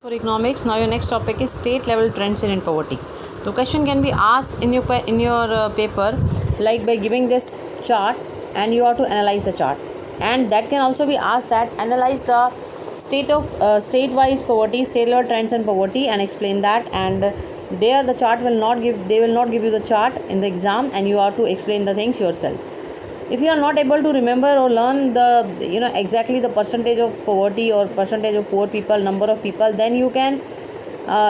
For economics, now your next topic is state level trends in poverty. The question can be asked in your paper, like by giving this chart, and you have to analyze the chart. And that can also be asked that analyze the state-wise poverty, state level trends in poverty, and explain that. And there the chart will not give you the chart in the exam, and you have to explain the things yourself. If you are not able to remember or learn the exactly the percentage of poverty or percentage of poor people, number of people, then you can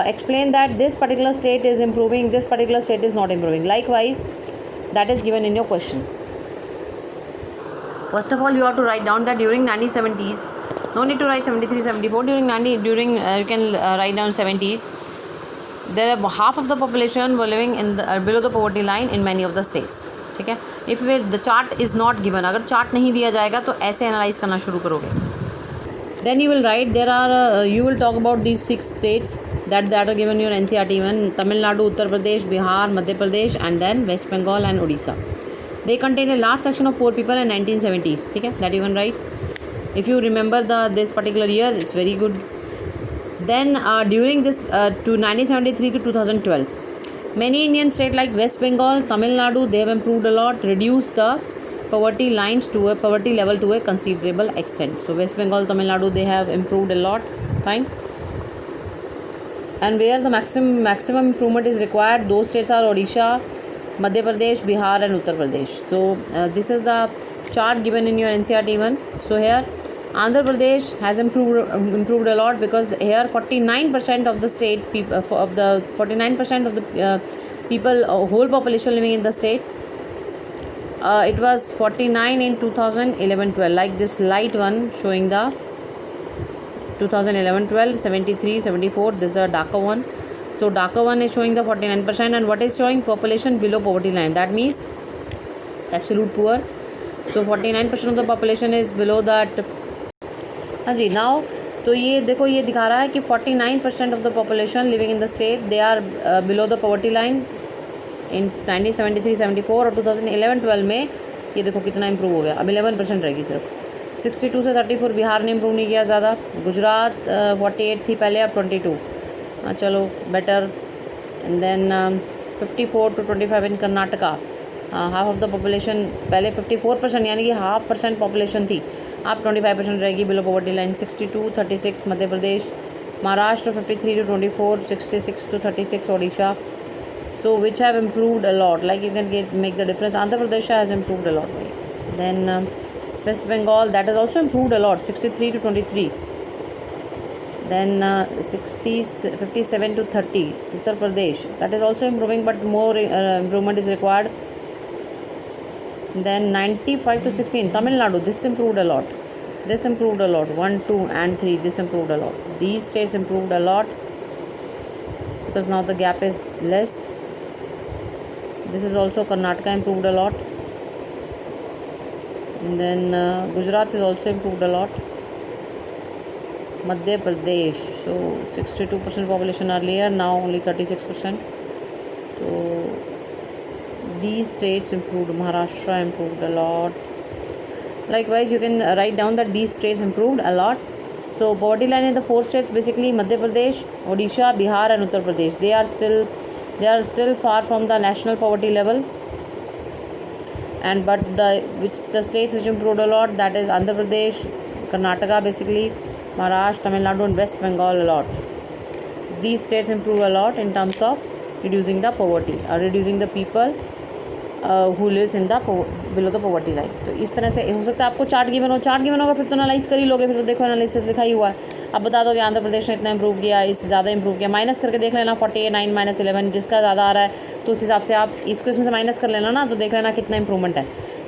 explain that this particular state is improving, this particular state is not improving. Likewise, that is given in your question. First of all, you have to write down that during 1970s, no need to write 73, 74. You can write down 70s. There are half of the population were living in below the poverty line in many of the states. ठीक है. If the chart is not given, अगर chart नहीं दिया जाएगा तो ऐसे analyze करना शुरू करोगे. Then you will write you will talk about these 6 states that are given in your NCERT one: Tamil Nadu, Uttar Pradesh, Bihar, Madhya Pradesh, and then West Bengal and Odisha. They contain a large section of poor people in 1970s. ठीक है, that you can write. If you remember this particular year, it's very good. Then during this to 1973 to 2012, many Indian states like West Bengal, Tamil Nadu, they have improved a lot, reduced the poverty lines to a poverty level to a considerable extent. So West Bengal, Tamil Nadu, they have improved a lot. Fine. And where the maximum improvement is required, those states are Odisha, Madhya Pradesh, Bihar, and Uttar Pradesh. So this is the chart given in your NCERT one. So here Andhra Pradesh has improved a lot, because here 49% of the state of the 49% of the people, whole population living in the state, it was 49 in 2011-12, like this light one showing the 2011-12, 73, 74. This is a darker one. So darker one is showing the 49%, and what is showing population below poverty line, that means absolute poor. So 49% of the population is below that. हाँ जी. Now तो ये देखो, ये दिखा रहा है कि 49% of the population living in the state, they are below the poverty line in 1973, 74 और 2011-12 में. ये देखो कितना इंप्रूव हो गया. अब 11% रहेगी सिर्फ. 62 से 34 बिहार ने इंप्रूव नहीं किया ज़्यादा. गुजरात 48 थी पहले, अब 22. चलो better. And then 54 to 25 in Karnataka. Half of the population, पहले 54% यानी कि 0.5% पॉपुलेशन थी, आप 25% रहेगी below poverty line. 62, 36 Madhya Pradesh. Maharashtra 53 to 24, 66 to 36 Odisha. So which have improved a lot, like you can make the difference. Andhra Pradesh has improved a lot. Then West Bengal, that has also improved a lot, 63 to 23. Then 57 to 30 Uttar Pradesh, that is also improving, but more improvement is required. Then 95 to 16 Tamil Nadu, this improved a lot. 1, 2 and 3, this improved a lot. These states improved a lot because now the gap is less. This is also Karnataka improved a lot. And then Gujarat is also improved a lot. Madhya Pradesh, so 62% population earlier, now only 36%. So these states improved. Maharashtra improved a lot. Likewise, you can write down that these states improved a lot. So poverty line in the 4 states, basically Madhya Pradesh, Odisha, Bihar and Uttar Pradesh, they are still far from the national poverty level. And but the states which improved a lot, that is Andhra Pradesh, Karnataka basically, Maharashtra, Tamil Nadu and West Bengal a lot. These states improve a lot in terms of reducing the poverty or reducing the people who lives in the below the poverty line. तो इस तरह से हो सकता है आपको chart given होगा, फिर तो एनालाइज कर ही लोगे. फिर तो देखो एनालिसिस लिखा ही हुआ है. अब बता दोगे आंध्र प्रदेश ने इतना इंप्रूव किया, इस ज़्यादा इंप्रूव किया. माइनस करके देख लेना, 49 - 11, जिसका ज़्यादा आ रहा है तो उस हिसाब से आप इसको इसमें से माइनस कर लेना ना, तो देख लेना कितना इंप्रूवमेंट है.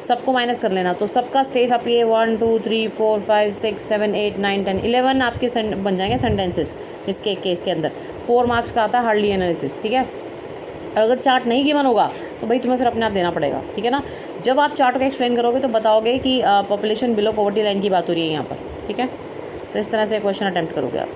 सबको माइनस कर लेना, तो सबका स्टेज आप ये 1, 2, 3, 4, 5, 6, 7, 8, 9, 10, 11 आपके बन जाएंगे सेंटेंसेस इसके केस के अंदर. 4 मार्क्स का आता है हार्डली एनालिसिस. ठीक है. और अगर चार्ट नहीं गिवन होगा तो भाई तुम्हें फिर अपने आप देना पड़ेगा. ठीक है ना. जब आप चार्ट को एक्सप्लेन करोगे तो बताओगे कि पॉपुलेशन बिलो पॉवर्टी लाइन की बात हो रही है यहाँ पर. ठीक है. तो इस तरह से क्वेश्चन अटैम्प्ट करोगे आप.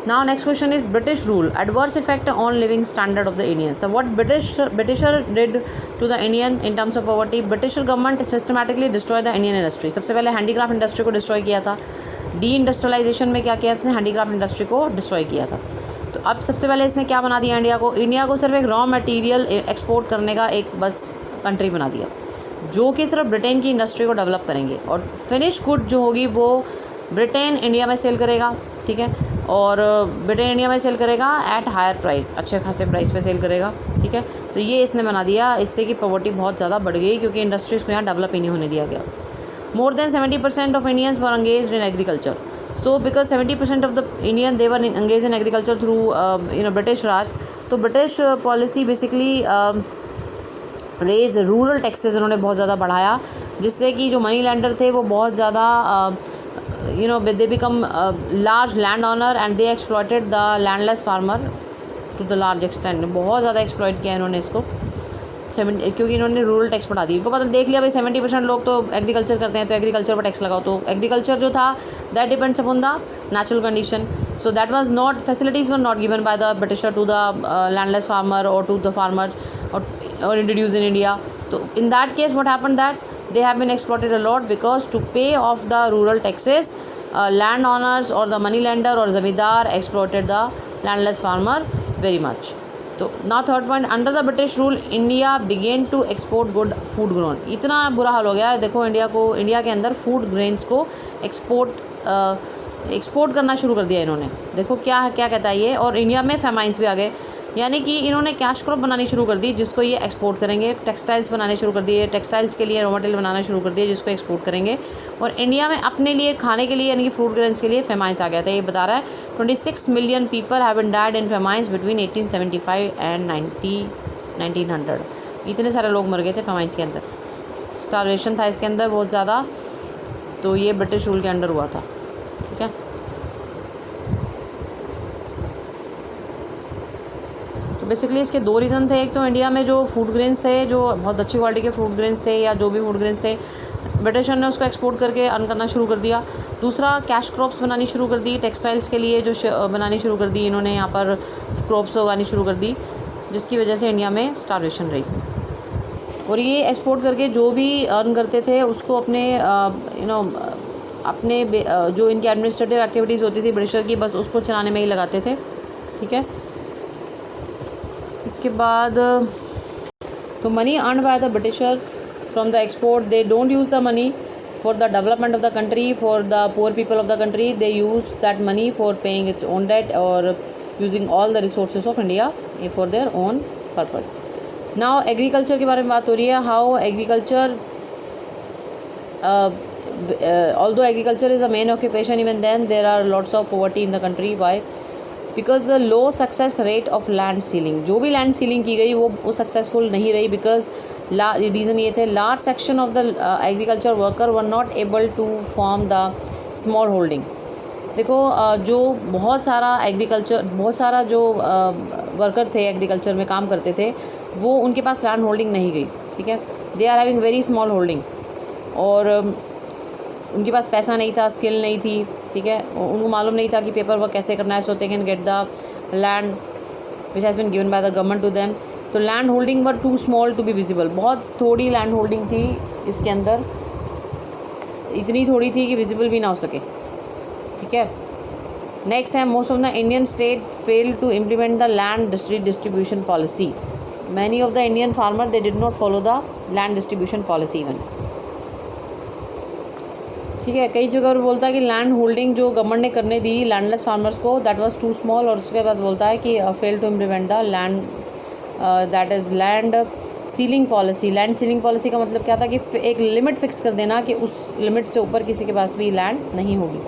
Now next question is British rule, adverse effect on living standard of the Indians. So what Britisher did to the Indian in terms of poverty? British government systematically destroyed the Indian industry. सबसे पहले handicraft industry को destroy किया था. D industrialisation में क्या किया इसने, handicraft industry को डिस्ट्रॉय किया था। तो अब सबसे पहले इसने क्या बना दिया इंडिया को सिर्फ एक रॉ मटेरियल एक्सपोर्ट करने का एक बस कंट्री बना दिया, जो कि सिर्फ ब्रिटेन की इंडस्ट्री को डेवलप करेंगे, और फिनिश गुड जो होगी वो ब्रिटेन इंडिया में सेल करेगा, ठीक है, और ब्रिटेन इंडिया में सेल करेगा एट हायर प्राइस, अच्छे खासे प्राइस पे सेल करेगा, ठीक है। तो ये इसने बना दिया, इससे कि पॉवर्टी बहुत ज़्यादा बढ़ गई, क्योंकि इंडस्ट्रीज़ को यहाँ डेवलप ही नहीं होने दिया गया। More than 70% of Indians were engaged in agriculture. So because 70% of the Indian they were engage in agriculture through British Raj. तो British policy basically raise rural taxes उन्होंने बहुत ज़्यादा बढ़ाया, जिससे कि जो मनी लैंडर थे वो बहुत ज़्यादा they become large landowner and they exploited the landless farmer to the large extent। बहुत ज़्यादा एक्सप्लॉइट किया इन्होंने इसको, क्योंकि इन्होंने रूरल टैक्स बढ़ा दी। इनको पता देख लिया भाई 70% लोग तो एग्रीकल्चर करते हैं, तो एग्रीकल्चर पर टैक्स लगाओ। तो एग्रीकल्चर जो था that depends upon the natural condition, so that was not, facilities were not given by the Britisher to the landless farmer और to the farmer or introduced in India। So in that case what happened that they have been exploited a lot, because to pay off the rural taxes landowners or the money lender or zamindar exploited the landless farmer very much। तो now third point, under the British rule India began to export good food grain। इतना बुरा हाल हो गया है, देखो India के अंदर food grains को एक्सपोर्ट करना शुरू कर दिया इन्होंने। देखो क्या कहता है ये, और इंडिया में फेमाइंस भी आ गए, यानी कि इन्होंने कैश क्रॉप बनानी शुरू कर दी, जिसको ये एक्सपोर्ट करेंगे। टेक्सटाइल्स बनाने शुरू कर दिए, टेक्सटाइल्स के लिए रॉ मटेरियल बनाना शुरू कर दिए, जिसको एक्सपोर्ट करेंगे। और इंडिया में अपने लिए खाने के लिए, यानी कि फ्रूट ग्रेन्स के लिए फेमाइंस आ गया था। ये बता रहा है 26 million people have been died in famines between 1875 and 1900। इतने सारे लोग मर गए थे फेमाइंस के अंदर, स्टारवेशन था इसके अंदर बहुत ज़्यादा। तो ये ब्रिटिश रूल के अंडर हुआ था, ठीक है। तो बेसिकली इसके दो रीज़न थे, एक तो इंडिया में जो फूड ग्रेन्स थे, जो बहुत अच्छी क्वालिटी के फूड ग्रेन्स थे या जो भी फूड ग्रेन्स थे, ब्रिटिशर ने उसको एक्सपोर्ट करके अर्न करना शुरू कर दिया। दूसरा, कैश क्रॉप्स बनानी शुरू कर दी, टेक्सटाइल्स के लिए जो बनानी शुरू कर दी इन्होंने, यहाँ पर क्रॉप्स उगानी शुरू कर दी, जिसकी वजह से इंडिया में स्टारवेशन रही। और ये एक्सपोर्ट करके जो भी अर्न करते थे उसको अपने अपने जो इनकी एडमिनिस्ट्रेटिव एक्टिविटीज़ होती थी ब्रिटिशर की, बस उसको चलाने में ही लगाते थे, ठीक है। इसके बाद तो money earn by the Britisher from the export, they don't use the money for the development of the country, for the poor people of the country, they use that money for paying its own debt और using all the resources of India for their own purpose. Now agriculture के बारे में बात हो रही है, how agriculture although agriculture is a main occupation, even then there are lots of poverty in the country। Why? Because the low success rate of land sealing। जो भी land sealing की गई वो सक्सेसफुल नहीं रही, because रीज़न ये थे, large section of the agriculture worker were not able to form the small holding. देखो जो बहुत सारा जो वर्कर थे एग्रीकल्चर में काम करते थे, वो उनके पास लैंड होल्डिंग नहीं गई, ठीक है। They are having very small holding, और उनके पास पैसा नहीं था, स्किल नहीं थी, ठीक है। उनको मालूम नहीं था कि पेपर वर्क कैसे करना है, so they can get the land which has been given by the government to them. तो land holding were too small to be visible. बहुत थोड़ी लैंड होल्डिंग थी इसके अंदर, इतनी थोड़ी थी कि विजिबल भी ना हो सके, ठीक है। नेक्स्ट है, most of the Indian state fail to implement the land distribution policy. Many of the Indian farmer they did not follow the land distribution policy even, ठीक है। कई जगह बोलता है कि लैंड होल्डिंग जो गवर्नमेंट ने करने दी लैंडलेस फार्मर्स को, दैट वाज टू स्मॉल, और उसके बाद बोलता है कि fail to implement the land that is land ceiling policy. Land ceiling policy का मतलब क्या था कि एक लिमिट फिक्स कर देना कि उस लिमिट से ऊपर किसी के पास भी लैंड नहीं होगी,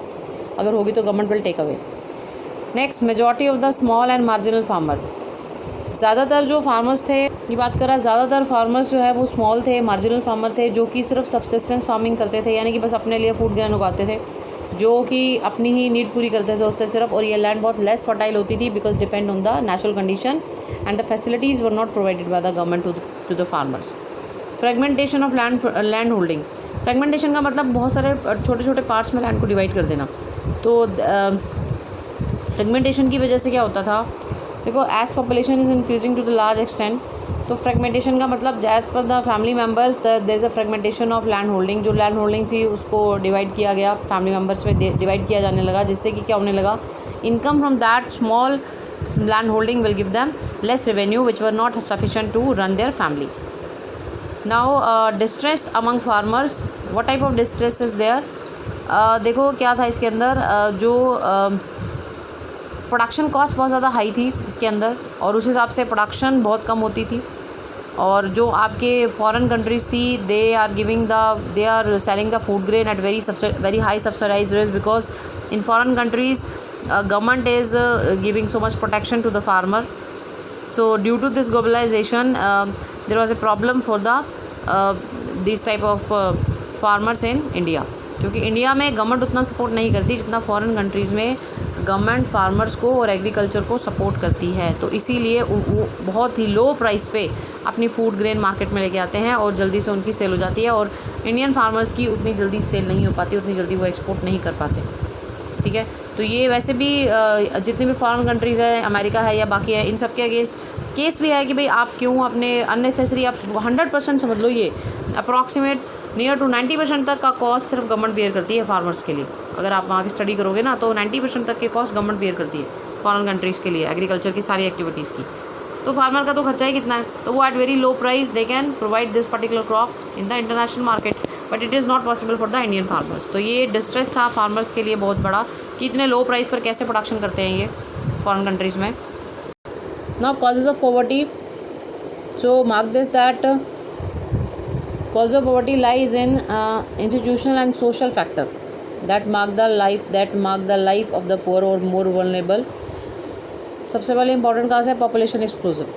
अगर होगी तो government will take away. Next, majority of the small and marginal farmer. ज़्यादातर जो फार्मर्स थे, ये बात कर रहा है, ज़्यादातर फार्मर्स जो है वो स्मॉल थे, मार्जिनल फार्मर थे, जो कि सिर्फ सब्सिस्टेंस फार्मिंग करते थे, यानी कि बस अपने लिए फूड ग्रेन उगाते थे, जो कि अपनी ही नीड पूरी करते थे उससे सिर्फ। और ये लैंड बहुत लेस फर्टाइल होती थी, because depend on the natural condition and the facilities were not provided by the government to the farmers. Fragmentation of land holding. Fragmentation का मतलब बहुत सारे छोटे छोटे पार्ट्स में लैंड को डिवाइड कर देना। तो फ्रेगमेंटेशन की वजह से क्या होता था, देखो, as population is increasing to the large extent, तो फ्रेगमेंटेशन का मतलब as per the family members there is a fragmentation of land holding. जो लैंड होल्डिंग थी उसको डिवाइड किया गया, फैमिली मेम्बर्स में डिवाइड किया जाने लगा, जिससे कि क्या होने लगा, income from that small land holding will give them less revenue which were not sufficient to run their family. Now distress among farmers, what type of distress is there. देखो क्या था इसके अंदर, जो प्रोडक्शन कॉस्ट बहुत ज़्यादा high थी इसके अंदर, और उस हिसाब से प्रोडक्शन बहुत कम होती थी। और जो आपके फॉरेन कंट्रीज़ थी, they are selling the food grain at very high subsidise rates, because in foreign countries government is giving so much protection to the farmer. So due to this globalization, there was a problem for the these type of farmers in India, क्योंकि India में government उतना support नहीं करती जितना foreign countries में government farmers को और agriculture को सपोर्ट करती है। तो इसीलिए वो बहुत ही लो प्राइस पे अपनी फूड ग्रेन मार्केट में लेके आते हैं और जल्दी से उनकी सेल हो जाती है, और इंडियन फार्मर्स की उतनी जल्दी सेल नहीं हो पाती, उतनी जल्दी वो एक्सपोर्ट नहीं कर पाते। ठीक है, तो ये वैसे भी जितनी भी फॉरेन कंट्रीज़ है, अमेरिका है या बाकी है, इन सब के अगेंस्ट केस भी है कि भाई आप क्यों अपने अननेसेसरी, आप 100% समझ लो, ये अप्रॉक्सीमेट नियर टू 90% तक का कॉस्ट सिर्फ गवर्नमेंट बेयर करती है फार्मर्स के लिए। अगर आप वहाँ की स्टडी करोगे ना, तो 90% तक के कॉस्ट गवर्नमेंट बेयर करती है फॉरेन कंट्रीज़ के लिए एग्रीकल्चर की सारी एक्टिविटीज़ की। तो फार्मर का तो खर्चा ही कितना है, तो वो at very low price they can provide this particular crop in the international market, but it is not possible for the Indian farmers. तो ये डिस्ट्रेस था फार्मर्स के लिए बहुत बड़ा, कि इतने लो प्राइस पर कैसे प्रोडक्शन करते हैं ये फॉरेन कंट्रीज़ में। Now causes of poverty, so mark this that cause of poverty lies in institutional and social factor that mark the life of the poor or more vulnerable. सबसे पहले important कहाँ से, population explosion.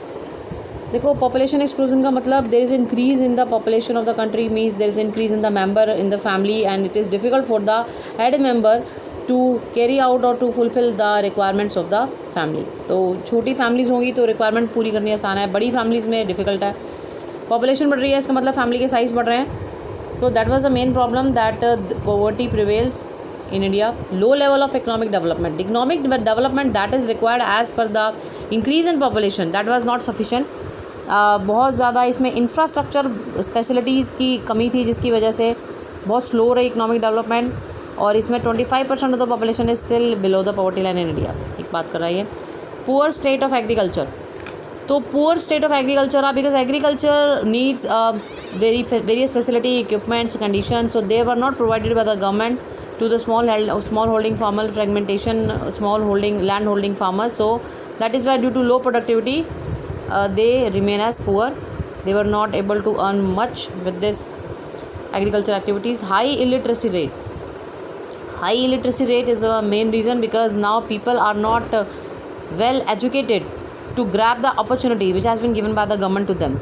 देखो population explosion का मतलब there is increase in the population of the country, means there is increase in the member in the family, and it is difficult for the head member to carry out और to fulfil the requirements of the family. तो छोटी families होंगी तो requirement पूरी करनी आसान है, बड़ी फैमिलीज़ में डिफ़िकल्ट है। पॉपुलेशन बढ़ रही है, इसका मतलब फैमिली के साइज़ बढ़ रहे हैं। तो that was the main problem that poverty prevails in India. Low level of economic development that is required as per the increase in population, that was not sufficient. बहुत ज़्यादा इसमें इंफ्रास्ट्रक्चर फैसिलिटीज़ की कमी थी, जिसकी वजह से बहुत स्लो रही इकोनॉमिक डेवलपमेंट, और इसमें 25% of the population is still below the poverty line in India. एक बात कर रही है पुअर स्टेट ऑफ एग्रीकल्चर। तो poor state of agriculture because agriculture needs various facility, equipments, condition, so they were not provided by the government to the small holding farmer, fragmentation, small holding land holding farmers. So that is why due to low productivity they remain as poor. They were not able to earn much with this agricultural activities. High illiteracy rate is a main reason, because now people are not well educated to grab the opportunity which has been given by the government to them.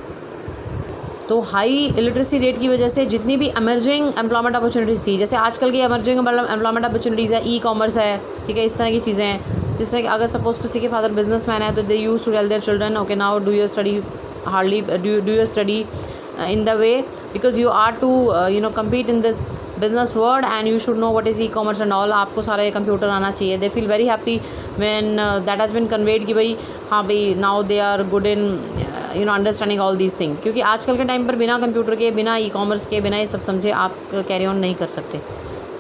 तो high illiteracy rate की वजह से जितनी भी emerging employment opportunities थी, जैसे आजकल की एमर्जिंग एम्प्लॉयमेंट अपॉर्चुनिटीज़ है, ई कॉमर्स है, ठीक है, इस तरह की चीज़ें हैं, जिसमें कि अगर सपोज किसी के फादर बिजनेसमैन है तो they use to tell their children, okay now do your study in the way, because you are to compete in this business world and you should know what is e commerce and all, आपको सारा ये computer आना चाहिए। They feel very happy when that has been conveyed कि भाई हाँ भाई now they are good in understanding all these thing, क्योंकि आजकल के टाइम पर बिना कंप्यूटर के, बिना ई कॉमर्स के, बिना ये सब समझे आप कैरी ऑन नहीं कर सकते।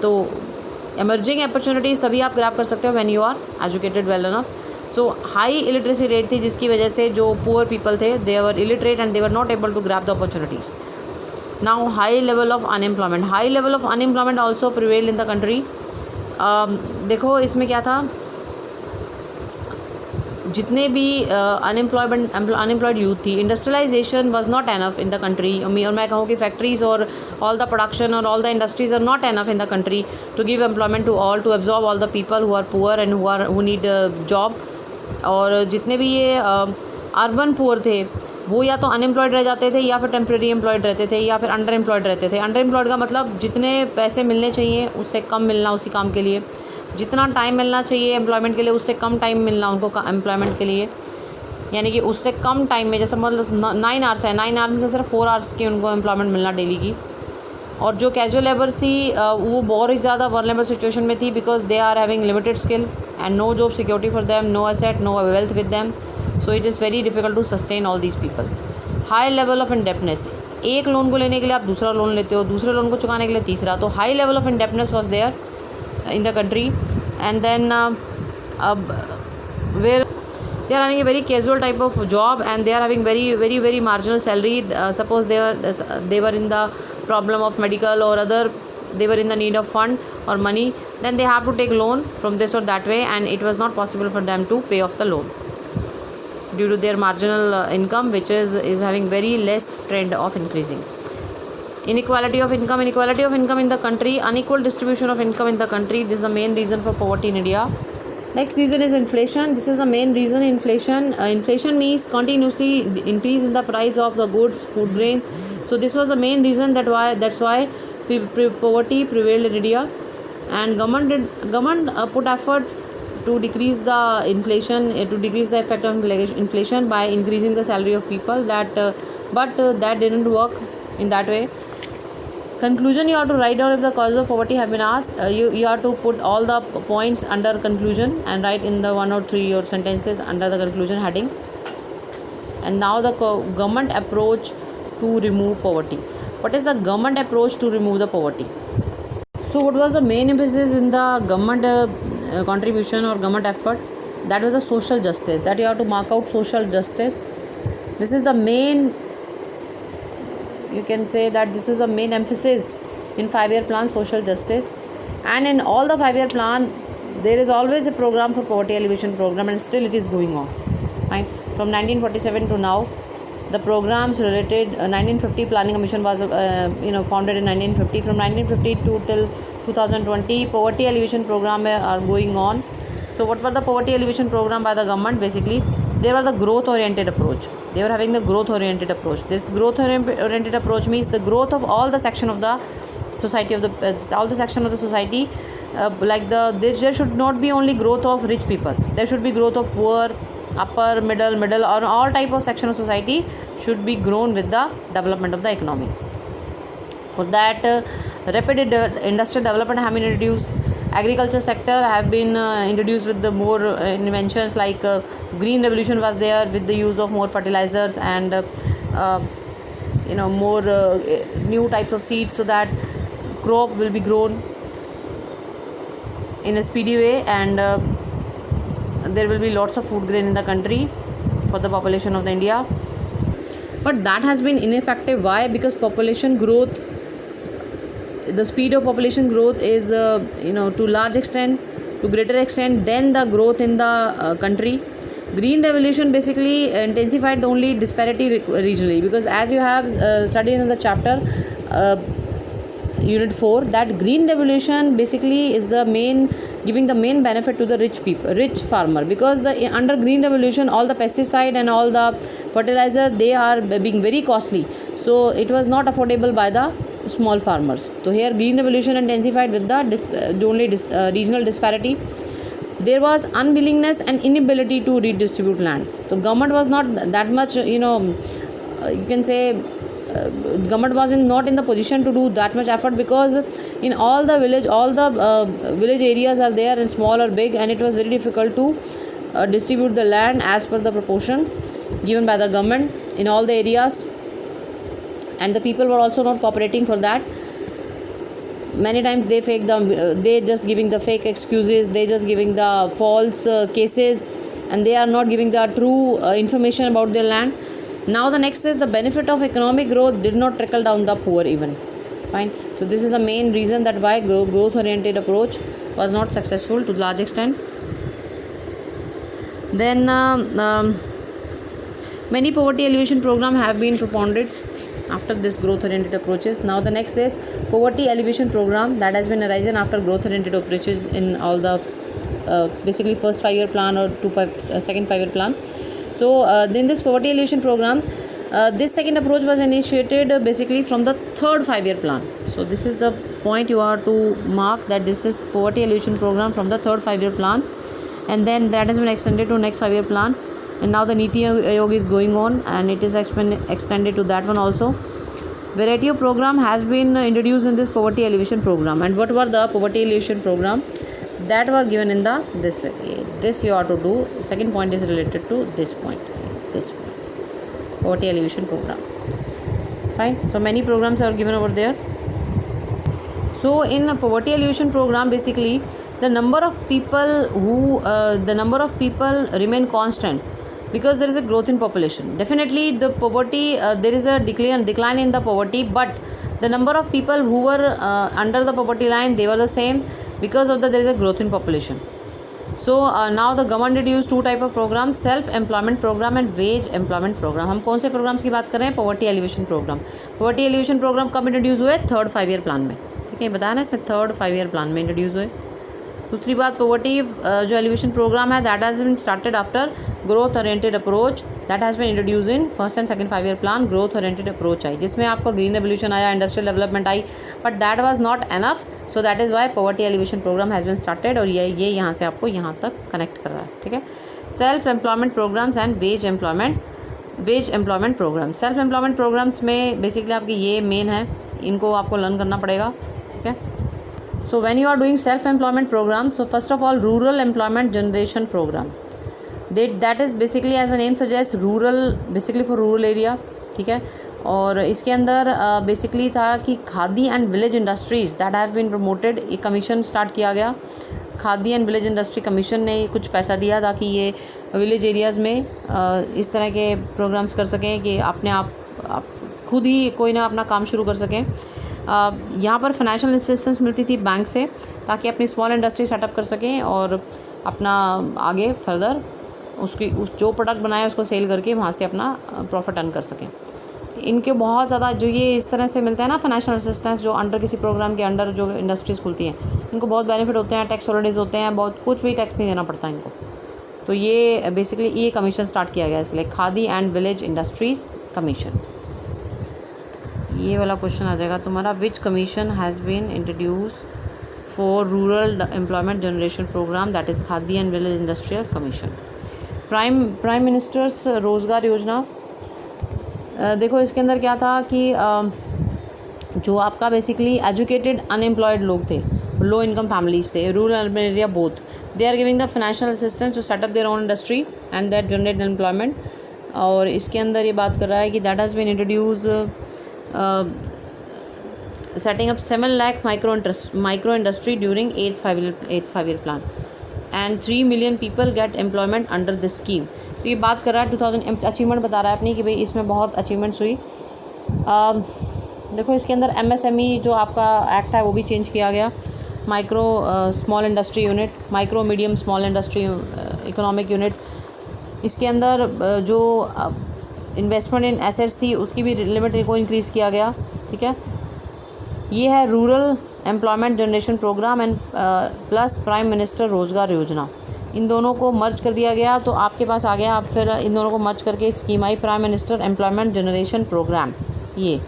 तो एमर्जिंग अपॉर्चुनिटीज़ तभी आप ग्रैब कर सकते हो when you are educated well enough. So high illiteracy rate थी, जिसकी वजह से जो पुअर पीपल थे they were illiterate and they were not able to grab the opportunities. Now high level of unemployment also prevailed in the country. देखो इसमें क्या था, जितने भी अनएम्प्लॉयड यूथ थी, industrialization was not enough in the country, और मैं कहूँ कि फैक्ट्रीज़ और ऑल द प्रोडक्शन और all the industries are not enough in the country to give employment to all, to absorb all the people who are poor and who need job. और जितने भी ये अर्बन पुअर थे वो या तो unemployed रह जाते थे, या फिर टेम्प्रेरी एम्प्लॉयड रहते थे, या फिर अंडर एम्प्लॉयड रहते थे। अंडर एम्प्लॉयड का मतलब जितने पैसे मिलने चाहिए उससे कम मिलना उसी काम के लिए, जितना टाइम मिलना चाहिए एम्प्लॉयमेंट के लिए उससे कम टाइम मिलना उनको एम्प्लॉयमेंट के लिए, यानी कि उससे कम टाइम में, जैसे मतलब 9 आवर्स है, 9 आवर्स में से सिर्फ 4 आवर्स की उनको एम्प्लॉयमेंट मिलना डेली की। और जो कैजुअल लेबर्स थी वो बहुत ही ज़्यादा वल्नरेबल सिचुएशन में थी, because they are having limited skill and no job security for them, no asset, no wealth with them. So it is very difficult to sustain all these people. High level of indebtedness. एक loan को लेने के लिए आप दूसरा loan लेते हो, दूसरे लोन को चुकाने के लिए तीसरा. तो high level of indebtedness was there in the country. And then where they are having a very casual type of job, and they are having very marginal salary. Suppose they were in the problem of medical or other, they were in the need of fund or money, then they have to take loan from this or that way, and it was not possible for them to pay off the loan due to their marginal income, which is having very less trend of increasing. Inequality of income in the country, unequal distribution of income in the country. This is the main reason for poverty in India. Next reason is inflation. This is the main reason. Inflation means continuously increase in the price of the goods, food grains. So this was the main reason that's why poverty prevailed in India. And government put effort to decrease the inflation, to decrease the effect of inflation by increasing the salary of people. But that didn't work in that way. Conclusion, you have to write down if the causes of poverty have been asked. You have to put all the points under conclusion and write in the 1 or 3 or sentences under the conclusion heading. And now the government approach to remove poverty. What is the government approach to remove the poverty? So what was the main emphasis in the government contribution or government effort? That was the social justice. That you have to mark out social justice. This is the main, you can say that this is the main emphasis in 5-year plan, social justice. And in all the 5-year plan, there is always a program for poverty alleviation program, and still it is going on. Right? From 1947 to now, the programs related 1950 planning commission was founded in 1950. From 1950 to till 2020, poverty alleviation program are going on. So what were the poverty alleviation program by the government? Basically, they were the growth oriented approach. They were having the growth oriented approach. This growth oriented approach means the growth of all the section of the society, there should not be only growth of rich people. There should be growth of poor, upper, middle, or all type of section of society should be grown with the development of the economy. For that, rapid industrial development have been introduced. Agriculture sector have been introduced with the more inventions, like green revolution was there with the use of more fertilizers and more new types of seeds, so that crop will be grown in a speedy way, and there will be lots of food grain in the country for the population of the India. But that has been ineffective. Why? Because population growth, the speed of population growth is to large extent, to greater extent than the growth in the country. Green revolution basically intensified only disparity regionally, because as you have studied in the chapter unit 4, that green revolution basically is the main, giving the main benefit to the rich farmer, because under green revolution all the pesticide and all the fertilizer, they are being very costly, so it was not affordable by the small farmers. So here green revolution intensified with the regional disparity. There was unwillingness and inability to redistribute land. So government was not that much, you can say government was not in the position to do that much effort, because in all the village areas are there, and small or big, and it was very difficult to distribute the land as per the proportion given by the government in all the areas, and the people were also not cooperating for that. Many times they just giving the fake excuses, they just giving the false cases, and they are not giving the true information about their land. Now the next is the benefit of economic growth did not trickle down the poor even. Fine. So this is the main reason that why growth oriented approach was not successful to large extent. Then many poverty alleviation program have been propounded after this growth oriented approaches. Now the next is poverty alleviation program that has been arisen after growth oriented approaches in all the basically first 5-year plan or second 5-year plan. So in this poverty alleviation program, this second approach was initiated basically from the third 5-year plan. So this is the point you are to mark, that this is poverty alleviation program from the third 5-year plan, and then that has been extended to next 5-year plan. And now the Niti Aayog is going on, and it is extended to that one also. Variety of program has been introduced in this poverty alleviation program. And what were the poverty alleviation program? that were given in the this way. This you have to do. Second point is related to this point. Poverty alleviation program. Fine. So many programs are given over there. So in a poverty alleviation program, basically the number of people remain constant because there is a growth in population. Definitely the poverty, there is a decline in the poverty, but the number of people who were under the poverty line, they were the same because of there is a growth in population. So now the government introduced two type of programs, self employment program and wage employment program. हम कौन से programmes की बात कर रहे हैं? Poverty alleviation programme. Poverty alleviation programme कब introduce हुए? 3rd 5 ईयर प्लान में. ठीक है, बताया ना, इसने 3rd 5 ईयर प्लान में इंट्रोड्यूस हुए. दूसरी बात, पोवर्टी जो एलिवेशन प्रोग्राम है, that has been started after growth oriented approach that has been introduce in 1st and 2nd 5 year plan. Growth oriented approach आई, जिसमें आपको ग्रीन रेवोल्यूशन आया, इंडस्ट्रियल डेवलपमेंट आई, but that was not enough. So that is why poverty alleviation programme has been started. और ये यहाँ से आपको यहाँ तक कनेक्ट कर रहा है. ठीक है, self employment programmes and wage employment programme. Self employment programmes में बेसिकली आपकी ये मेन है, इनको आपको लर्न करना पड़ेगा. ठीक है, so when you are doing self employment program, so first of all rural employment generation program, that is basically as the name suggests rural, basically for rural area. ठीक है, और इसके अंदर बेसिकली था कि Khadi and village industries that have been promoted. एक commission start किया गया, Khadi and village industry commission ने कुछ पैसा दिया ताकि ये विलेज एरियाज़ में इस तरह के प्रोग्राम्स कर सकें कि अपने आप खुद ही कोई ना अपना काम शुरू कर सकें. यहाँ पर फाइनेंशियल असिस्टेंस मिलती थी बैंक से ताकि अपनी स्मॉल इंडस्ट्री सेटअप कर सकें और अपना आगे फर्दर उस जो प्रोडक्ट बनाए उसको सेल करके वहाँ से अपना प्रॉफिट अर्न कर सकें. इनके बहुत ज़्यादा जो ये इस तरह से मिलता है ना फाइनेंशियल असिस्टेंस, जो अंडर किसी प्रोग्राम के अंडर जो इंडस्ट्रीज़ खुलती हैं, इनको बहुत बेनिफिट होते हैं, टैक्स हॉलिडेज़ होते हैं, बहुत कुछ भी टैक्स नहीं देना पड़ता इनको. तो ये बेसिकली ये कमीशन स्टार्ट किया गया इसके लिए, Khadi and village industries commission. ये वाला क्वेश्चन आ जाएगा तुम्हारा, which commission has been introduce for rural employment generation programme, that is Khadi and village industrial commission. Prime ministers Rozgar Yojana. देखो इसके अंदर क्या था कि जो आपका बेसिकली एजुकेटेड अनएम्प्लॉयड लोग थे, लो इनकम फैमिलीज थे, rural urban area both, they are giving the financial assistance to set up their own industry and that generate employment. और इसके अंदर ये बात कर रहा है कि that has been introduce setting up 7 lakh micro industry during 8th 5 year plan and 3 million people get employment under this scheme. तो ये बात कर रहा है 2000 अचीवमेंट बता रहा है अपनी कि भाई इसमें बहुत अचीवमेंट्स हुई. देखो इसके अंदर MSME जो आपका एक्ट है वो भी चेंज किया गया, micro small industry unit, micro medium small industry economic unit. इसके अंदर जो इन्वेस्टमेंट इन एसेट्स थी उसकी भी लिमिट को इंक्रीज़ किया गया. ठीक है, ये है rural employment generation programme and plus prime minister Rozgar Yojana. इन दोनों को मर्ज कर दिया गया, तो आपके पास आ गया. आप फिर इन दोनों को मर्ज करके स्कीम आई prime minister employment generation programme. ये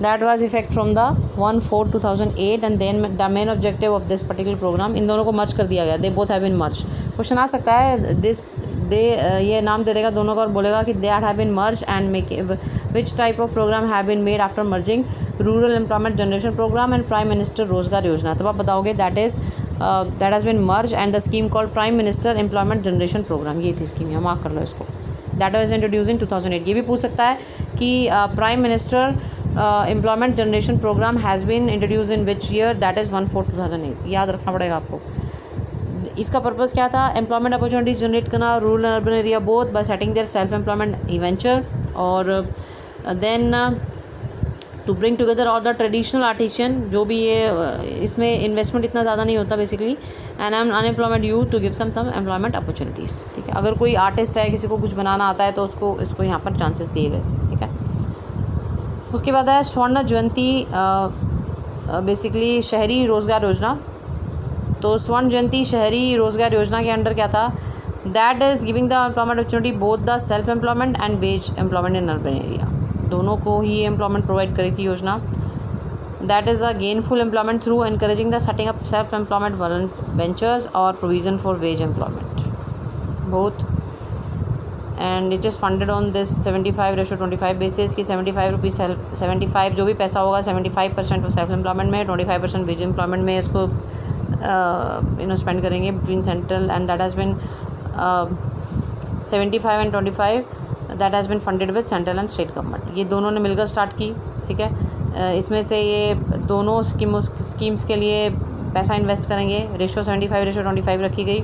that was effect from the 1/4/2008 and then the main objective of this particular programme. इन दोनों को मर्ज कर दिया गया, they both have been merge. Question आ सकता है ये नाम दे देगा दोनों का और बोलेगा कि they have been merge and make which type of programme have been made after merging rural employment generation programme and prime minister Rozgar Yojana. तो आप बताओगे that has been merge and the scheme called prime minister employment generation programme. ये थी scheme, यहाँ mark कर लो इसको. That was introduce in 2008. ये भी पूछ सकता है कि prime minister employment generation programme has been introduce in which year, that is 1/4/2008. याद रखना पड़ेगा आपको. इसका पर्पज़ क्या था? एम्प्लॉयमेंट अपॉर्चुनिटीज़ जनरेट करना rural urban area both by setting their self employment venture, और then to bring together all the traditional artisan, जो भी ये इसमें इन्वेस्टमेंट इतना ज़्यादा नहीं होता basically, and unemployment youth to give some employment opportunities. ठीक है, अगर कोई आर्टिस्ट है, किसी को कुछ बनाना आता है, तो इसको यहाँ पर चांसेस दिए गए. ठीक है, उसके बाद है स्वर्ण जयंती, बेसिकली शहरी रोज़गार योजना. तो स्वर्ण जयंती शहरी रोज़गार योजना के अंडर क्या था? That is giving the employment opportunity both the self employment and wage employment in urban area. दोनों को ही एम्प्लॉयमेंट प्रोवाइड करी थी योजना. That is the gainful employment through encouraging the setting up self employment ventures और provision for wage employment both. And it is funded on this 75:25 basis की 75 जो भी पैसा होगा 75% सेल्फ एम्प्लॉयमेंट में, 25% वेज एम्प्लॉयमेंट में इसको स्पेंड करेंगे between central and that has bin 75 and 25 that has bin funded with central and state government. ये दोनों ने मिलकर स्टार्ट की, ठीक है। इसमें से ये दोनों स्कीम्स के लिए पैसा इन्वेस्ट करेंगे। रेशो 75:25 रखी गई।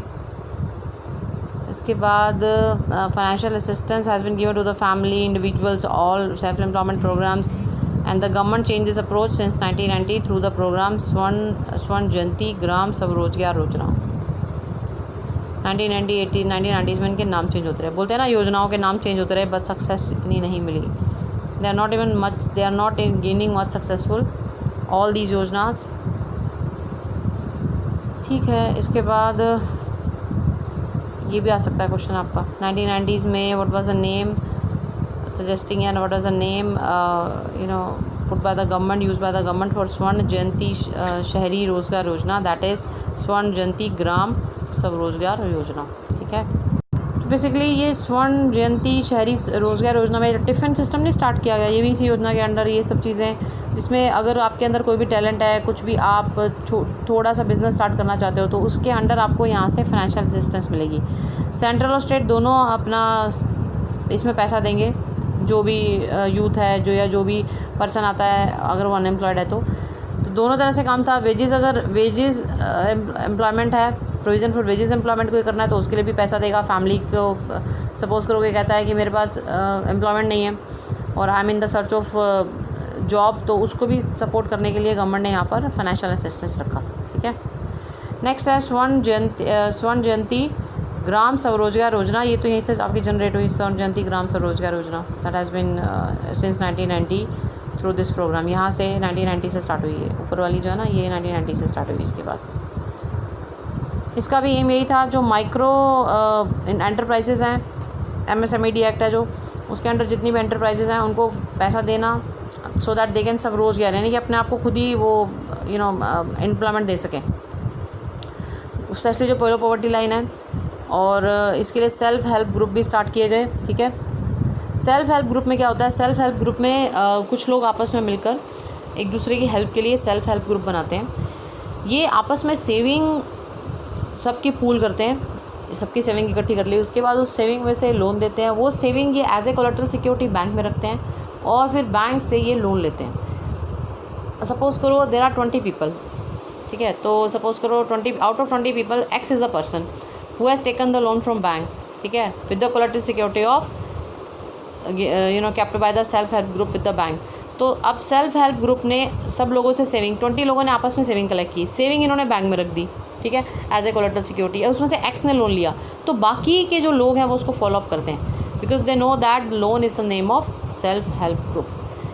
इसके बाद financial assistance has been given to the family, individuals, all self employment programmes and the government changes approach since 1990 through the programme Swarna Jayanti Gram Swarozgar योजना। 1990s में इनके नाम चेंज होते रहे। बोलते हैं ना, योजनाओं के नाम चेंज होते रहे, बट सक्सेस इतनी नहीं मिली। They are not in gaining much successful all these योजनास, ठीक है। इसके बाद ये भी आ सकता है क्वेश्चन आपका, 1990s में what was the name suggesting and what was the name put by the government, used by the government for स्वर्ण जयंती शहरी रोजगार योजना, दैट इज़ स्वर्ण जयंती ग्राम स्वरोजगार योजना, ठीक है। बेसिकली ये स्वर्ण जयंती शहरी रोजगार योजना में टिफ़िन सिस्टम नहीं स्टार्ट किया गया, ये भी इसी योजना के अंडर ये सब चीज़ें, जिसमें अगर आपके अंदर कोई भी टैलेंट है, कुछ भी आप थोड़ा सा बिजनेस स्टार्ट करना चाहते हो तो उसके अंडर आपको यहाँ से फाइनेंशियल असिस्टेंस मिलेगी। सेंट्रल और स्टेट दोनों अपना इसमें पैसा देंगे, जो भी यूथ है जो भी पर्सन आता है अगर वो अनएम्प्लॉयड है तो दोनों तरह से काम था। वेजेस, अगर वेजेस एम्प्लॉयमेंट है, प्रोविज़न फॉर वेजेस एम्प्लॉयमेंट कोई करना है तो उसके लिए भी पैसा देगा। फैमिली को सपोज़ करोगे, कहता है कि मेरे पास एम्प्लॉयमेंट नहीं है और I am in the search of job, तो उसको भी सपोर्ट करने के लिए गवर्नमेंट ने यहाँ पर फाइनेंशियल असिस्टेंस रखा, ठीक है। नेक्स्ट है स्वर्ण जयंती ग्राम स्वरोजगार योजना। ये तो यहीं से आपकी जनरेट हुई, स्वर्ण Jayanti Gram Swarozgar Yojana, that has been since 1990 through this programme. यहाँ से 1990 से स्टार्ट हुई है, ऊपर वाली जो है ना, ये 1990 से स्टार्ट हुई। इसके बाद इसका भी एम यही था, जो माइक्रो एंटरप्राइजेज़ हैं, MSMED एक्ट है जो, उसके अंडर जितनी भी एंटरप्राइजेज़ हैं उनको पैसा देना, सो दैट दे कैन स्वरोजगार, यानी कि अपने आप को खुद ही वो एम्प्लॉयमेंट दे सकें, स्पेशली जो बिलो पॉवर्टी लाइन है। और इसके लिए सेल्फ हेल्प ग्रुप भी स्टार्ट किए गए, ठीक है। सेल्फ हेल्प ग्रुप में क्या होता है, सेल्फ हेल्प ग्रुप में कुछ लोग आपस में मिलकर एक दूसरे की हेल्प के लिए सेल्फ हेल्प ग्रुप बनाते हैं। ये आपस में सेविंग सबकी पूल करते हैं, सबकी सेविंग इकट्ठी कर ली, उसके बाद उस सेविंग में से लोन देते हैं। वो सेविंग ये as a collateral security bank में रखते हैं और फिर बैंक से ये लोन लेते हैं। सपोज़ करो देयर आर 20 पीपल, ठीक है, तो सपोज़ करो 20 out of 20 people x is a person who has taken the loan from bank, ठीक है, with the collateral security of kept by the self help group with the bank। तो अब self help group ने सब लोगों से saving, 20 लोगों ने आपस में सेविंग कलेक्ट की, सेविंग इन्होंने बैंक में रख दी, ठीक है, एज ए कोलेटरल सिक्योरिटी, और उसमें से एक्स ने लोन लिया, तो बाकी के जो लोग हैं वो उसको फॉलो अप करते हैं, because they know that loan is the name of self help group.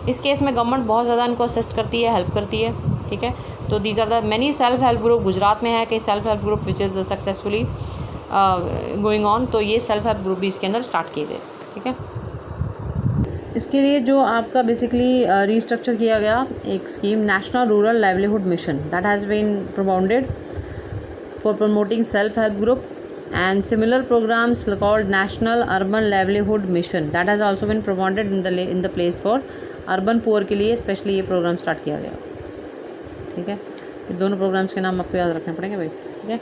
इस केस में गवर्नमेंट बहुत ज़्यादा इनको असिस्ट करती है, हेल्प करती है, ठीक है। तो these are the many self help group. Gujarat में है कई self help group which is successfully going on, तो ये सेल्फ हेल्प ग्रुप भी इसके अंदर स्टार्ट किए गए, ठीक है। इसके लिए जो आपका बेसिकली रीस्ट्रक्चर किया गया एक scheme, national rural livelihood mission, that has been promoted for promoting self help group and similar programmes called national urban livelihood mission, that has also been promoted in the place for urban poor के लिए specially ये programme start किया गया, ठीक है। ये दोनों programmes के नाम आपको याद रखने पड़ेंगे भाई, ठीक है।